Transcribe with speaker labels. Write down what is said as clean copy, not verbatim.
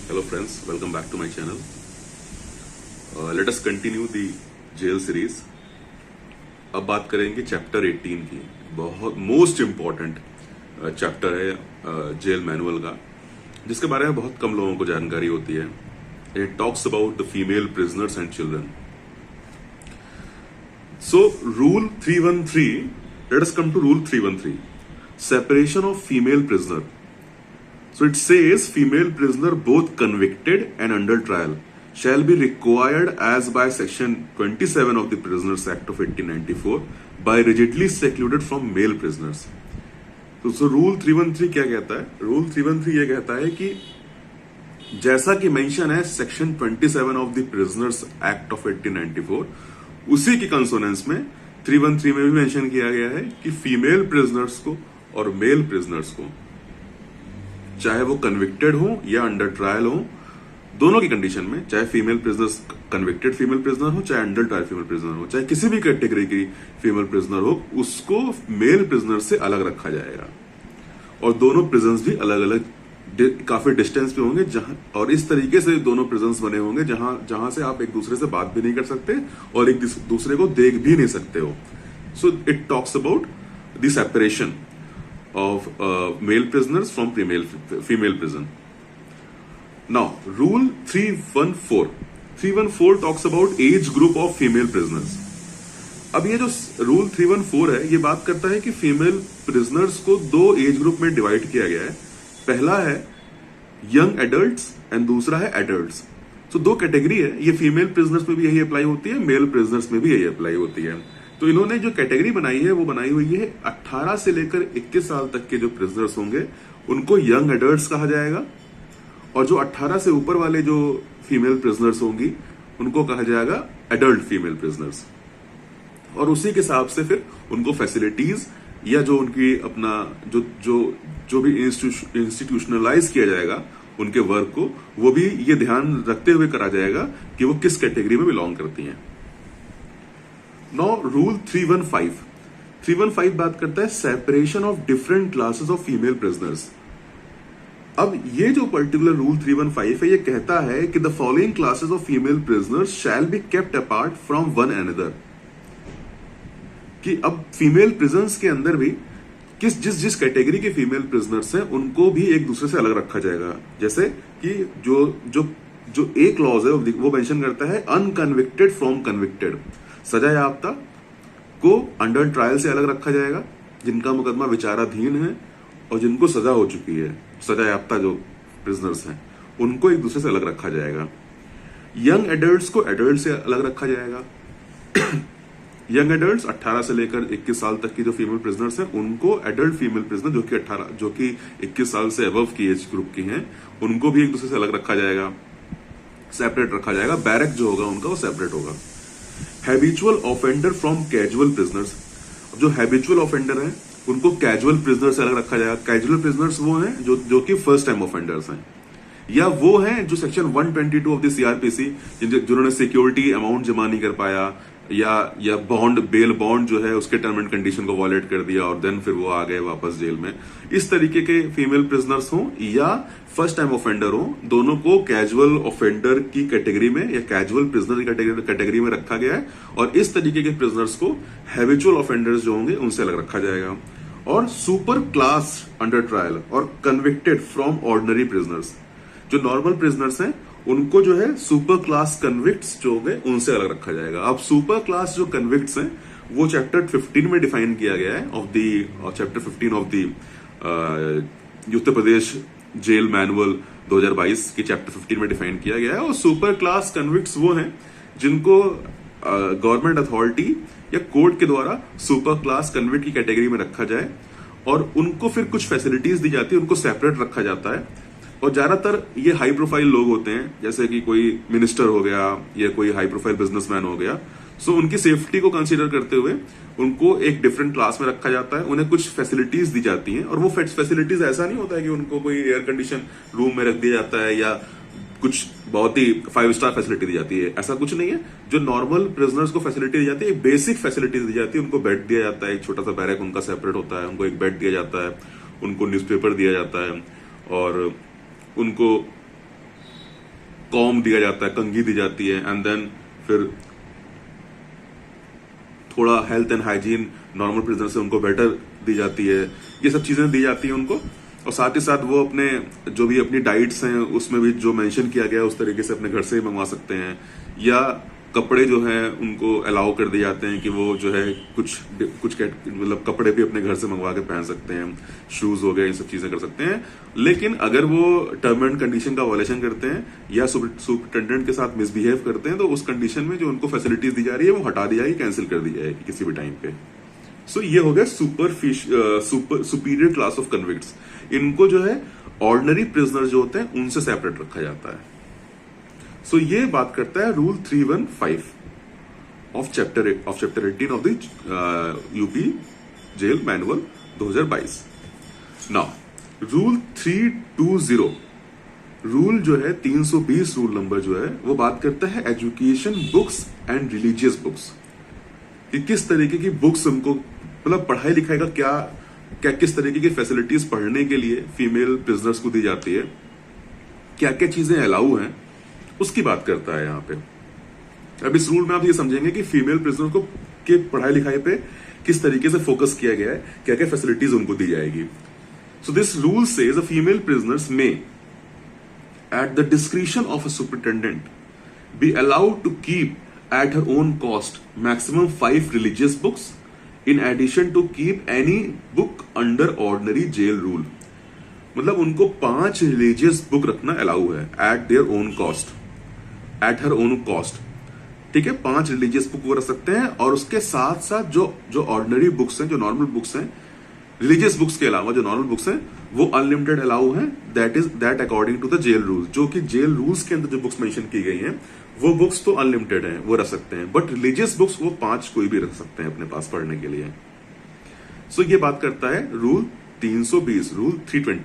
Speaker 1: Hello friends, welcome back to my channel. Let us continue the jail series. अब बात करेंगे chapter 18 की। बहुत मोस्ट इम्पॉर्टेंट चैप्टर है जेल मैनुअल का, जिसके बारे में बहुत कम लोगों को जानकारी होती है। It talks about the female prisoners and children. So rule 313, let us come to rule 313, separation of female prisoner. So it says female prisoner both convicted and under trial shall be required as by section 27 of the Prisoners Act of 1894 by rigidly secluded from male prisoners. So rule 313 क्या कहता है? Rule 313 ये कहता है कि जैसा कि mention है section 27 of the prisoners act of 1894, उसी की कंसोनेंस में 313 में भी मेंशन किया गया है कि फीमेल प्रिजनर्स को और मेल प्रिजनर्स को, चाहे वो कन्विक्टेड हो या अंडर ट्रायल हो, दोनों की कंडीशन में, चाहे female prisoners convicted female prisoner हो, चाहे अंडर ट्रायल फीमेल प्रिजनर हो, चाहे किसी भी कैटेगरी की फीमेल प्रिजनर हो, उसको मेल प्रिजनर से अलग रखा जाएगा. और दोनों प्रिजन्स भी अलग अलग काफी डिस्टेंस पे होंगे, जहां और इस तरीके से दोनों प्रिजन्स बने होंगे जहां से आप एक दूसरे से बात भी नहीं कर सकते और एक दूसरे को देख भी नहीं सकते हो. So it talks about the separation of male prisoners from female prison. Now, rule 314 talks about age group of female prisoners. अब ये जो रूल 314 है, ये बात करता है कि फीमेल प्रिजनर्स को दो एज ग्रुप में डिवाइड किया गया है. पहला है यंग एडल्ट्स एंड दूसरा है एडल्ट्स. तो दो कैटेगरी है. ये फीमेल प्रिजनर्स में भी यही अप्लाई होती है, मेल प्रिजनर्स में भी यही अप्लाई होती है. तो इन्होंने जो कैटेगरी बनाई है वो बनाई हुई है 18 से लेकर 21 साल तक के जो प्रिजनर्स होंगे उनको यंग एडल्ट्स कहा जाएगा, और जो 18 से ऊपर वाले जो फीमेल प्रिजनर्स होंगी उनको कहा जाएगा एडल्ट फीमेल प्रिजनर्स. और उसी के हिसाब से फिर उनको फैसिलिटीज या जो उनकी अपना जो भी इंस्टीट्यूशनलाइज किया जाएगा उनके वर्क को, वो भी ये ध्यान रखते हुए करा जाएगा कि वो किस कैटेगरी में बिलोंग करती हैं. Now rule 315 बात करता है separation of different classes of female prisoners. अब ये जो पर्टिकुलर रूल 315 है, ये कहता है कि the following classes of female prisoners shall be kept apart from one another. कि अब फीमेल प्रिजन्स के अंदर भी जिस कैटेगरी के फीमेल प्रिजनर्स हैं उनको भी एक दूसरे से अलग रखा जाएगा. जैसे कि जो एक क्लॉज है वो मेंशन करता है अनकन्विक्टेड फ्रॉम कन्विक्टेड. सजा याफ्ता को अंडर ट्रायल से अलग रखा जाएगा, जिनका मुकदमा विचाराधीन है और जिनको सजा हो चुकी है, सजा याफ्ता जो प्रिजनर्स हैं उनको एक दूसरे से अलग रखा जाएगा. यंग एडल्ट्स को एडल्ट से अलग रखा जाएगा. यंग एडल्ट्स 18 से लेकर 21 साल तक की जो फीमेल प्रिजनर्स हैं उनको एडल्ट फीमेल प्रिजनर जो कि 21 साल से अबव की एज ग्रुप की हैं उनको भी एक दूसरे से अलग रखा जाएगा, सेपरेट रखा जाएगा. बैरक जो होगा उनका वो सेपरेट होगा. Habitual offender from casual prisoners. जो हैबिचुअल ऑफेंडर हैं उनको कैजुअल प्रिजनर से अलग रखा जाएगा. कैजुअल प्रिजनर्स वो हैं जो कि फर्स्ट टाइम ऑफेंडर्स हैं, या वो हैं जो सेक्शन 122 ऑफ द सीआरपीसी जिन्होंने सिक्योरिटी अमाउंट जमा नहीं कर पाया या बेल बॉन्ड जो है उसके टर्म एंड कंडीशन को वॉलेट कर दिया और देन फिर वो आ गए वापस जेल में. इस तरीके के फीमेल प्रिजनर्स हो या फर्स्ट टाइम ऑफेंडर हो, दोनों को कैजुअल ऑफेंडर की कैटेगरी में या कैजुअल प्रिजनर की कैटेगरी में रखा गया है. और इस तरीके के प्रिजनर्स को हैबिचुअल ऑफेंडर्स जो होंगे उनसे अलग रखा जाएगा. और सुपर क्लास अंडर ट्रायल और कन्विक्टेड फ्रॉम ऑर्डिनरी प्रिजनर्स, जो नॉर्मल प्रिजनर्स हैं उनको जो है सुपर क्लास कन्विक्ट्स जो होंगे उनसे अलग रखा जाएगा. अब सुपर क्लास जो कन्विक्ट्स हैं वो चैप्टर 15 में डिफाइन किया गया है chapter 15 of the Uttar Pradesh jail manual 2022 की चैप्टर 15 में डिफाइन किया गया है. और सुपर क्लास कन्विक्ट्स वो हैं जिनको गवर्नमेंट अथॉरिटी या कोर्ट के द्वारा सुपर क्लास कन्विक्ट की कैटेगरी में रखा जाए और उनको फिर कुछ फैसिलिटीज दी जाती है, उनको सेपरेट रखा जाता है. और ज्यादातर ये हाई प्रोफाइल लोग होते हैं, जैसे कि कोई मिनिस्टर हो गया या कोई हाई प्रोफाइल बिजनेसमैन हो गया. सो उनकी सेफ्टी को कंसीडर करते हुए उनको एक डिफरेंट क्लास में रखा जाता है. उन्हें कुछ फैसिलिटीज दी जाती हैं और वो फैसिलिटीज ऐसा नहीं होता है कि उनको कोई एयर कंडीशन रूम में रख दिया जाता है या कुछ बहुत ही 5 स्टार फैसिलिटी दी जाती है. ऐसा कुछ नहीं है. जो नॉर्मल प्रिजनर्स को फैसिलिटी दी जाती है, बेसिक फैसिलिटीज दी जाती है. उनको बेड दिया जाता है, एक छोटा सा बैरक उनका सेपरेट होता है, उनको एक बेड दिया जाता है, उनको न्यूज़पेपर दिया जाता है और उनको कॉम दिया जाता है, कंघी दी जाती है, एंड देन फिर थोड़ा health and hygiene normal prisoner से उनको बेटर दी जाती है। ये सब चीजें दी जाती है उनको, और साथ ही साथ वो अपने जो भी अपनी डाइट्स हैं उसमें भी जो मेंशन किया गया है उस तरीके से अपने घर से ही मंगवा सकते हैं। या कपड़े जो हैं उनको अलाउ कर दिए जाते हैं कि वो जो है कुछ मतलब कपड़े भी अपने घर से मंगवा के पहन सकते हैं, शूज हो गए, ये सब चीजें कर सकते हैं। लेकिन अगर वो टर्म एंड कंडीशन का वायलेशन करते हैं या सुपरिटेंडेंट के साथ मिसबिहेव करते हैं तो उस कंडीशन में जो उनको फैसिलिटीज दी जा रही है वो हटा दी जाएगी, कैंसिल कर दी जाएगी किसी भी टाइम पे। सो ये हो गया सुपीरियर क्लास ऑफ कन्विक्ट्स। इनको जो है ऑर्डिनरी प्रिजनर जो होते हैं उनसे सेपरेट रखा जाता है। सो ये बात करता है rule 315 of chapter 18 of the UP jail manual 2022। Now rule 320, rule जो है 320 रूल नंबर जो है वो बात करता है education books and religious books, कि किस तरीके की बुक्स उनको मतलब पढ़ाई लिखाई का क्या किस तरीके की फैसिलिटीज पढ़ने के लिए फीमेल प्रिजनर्स को दी जाती है, क्या क्या चीजें अलाउ हैं, उसकी बात करता है यहाँ पे। अब इस रूल में आप ये समझेंगे कि फीमेल प्रिजनर को के पढ़ाई लिखाई पे किस तरीके से फोकस किया गया है, क्या क्या फैसिलिटीज उनको दी जाएगी। So this rule says a female prisoners may at the discretion of a superintendent be allowed to keep at her own cost maximum 5 religious books in addition to keep any book under ordinary jail rule। मतलब उनको 5 religious book रखना allow है eight their own cost, at her own cost. ठीक है, 5 religious book वो रख सकते हैं, और उसके साथ साथ जो ऑर्डिनरी बुक्स हैं, जो नॉर्मल बुक्स हैं, रिलीजियस बुक्स के अलावा जो नॉर्मल बुक्स हैं वो अनलिमिटेड अलाउ हैं, that according to the jail rules. जो कि जेल रूल्स के अंदर जो बुक्स मेंशन की गई हैं वो बुक्स तो अनलिमिटेड हैं, वो रख सकते हैं, बट रिलीजियस बुक्स वो 5 कोई भी रख सकते हैं अपने पास पढ़ने के लिए। सो ये बात करता है रूल 320, रूल 320।